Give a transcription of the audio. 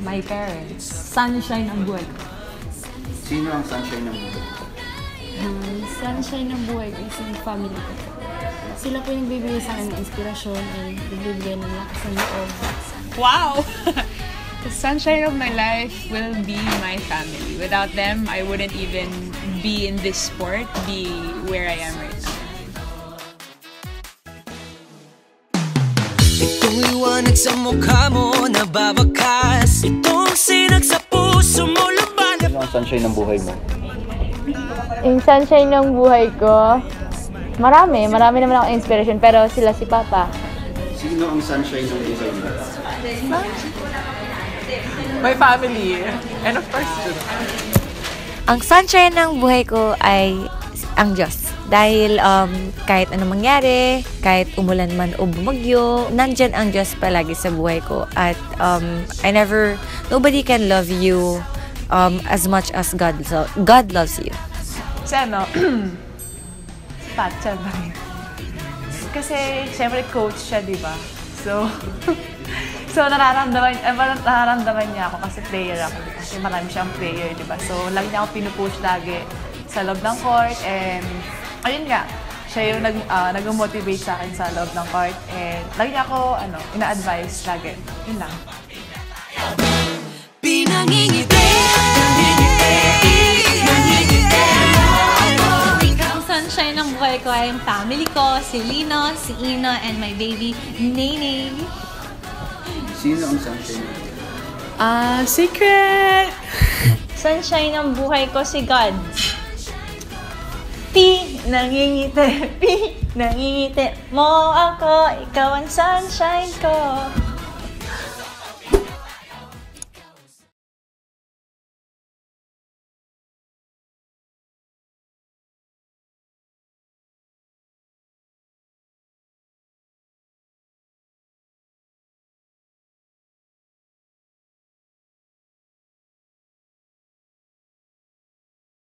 my parents. Sunshine ang buhay ko. Sino ang sunshine ng buhay? Sunshine ng buhay ko is yung family ko. Sila po yung bibigay sa akin ng inspirasyon and bibigay ng lakas ng loob. Wow! The sunshine of my life will be my family. Without them, I wouldn't even be in this sport, be where I am right now. Itong liwanag sa mukha mo nababakas. Itong sinag sa puso mo lumalabas. Sino ang sunshine ng buhay mo? Yung sunshine ng buhay ko, marami naman akong inspiration, pero sila si Papa. Sino ang sunshine ng buhay mo? My family. And of course, Ang sunshine ng buhay ko ay ang Diyos. Dahil kahit anong mangyari, kahit umulan man o bumagyo, nandyan ang Diyos palagi sa buhay ko. At nobody can love you as much as God loves you. si ano, si Patcha ba rin? Kasi, syempre, coach siya, di ba? So, nararamdaman niya ako kasi player ako. Kasi marami siyang player, di ba? So, lagi niya ako pinupush lagi sa loob ng court. And, ayun nga, siya yung nag-motivate sa akin sa loob ng court. And, lagi niya ako, ina-advise lagi. Yun lang. Pinangingiti, Ang sunshine ng buhay ko ay yung family ko, si Lino, si Ina, and my baby, Nene. Sino ang sunshine ng buhay mo? Secret! Sunshine ng buhay ko si God. Nangingiti mo ako, ikaw ang sunshine ko.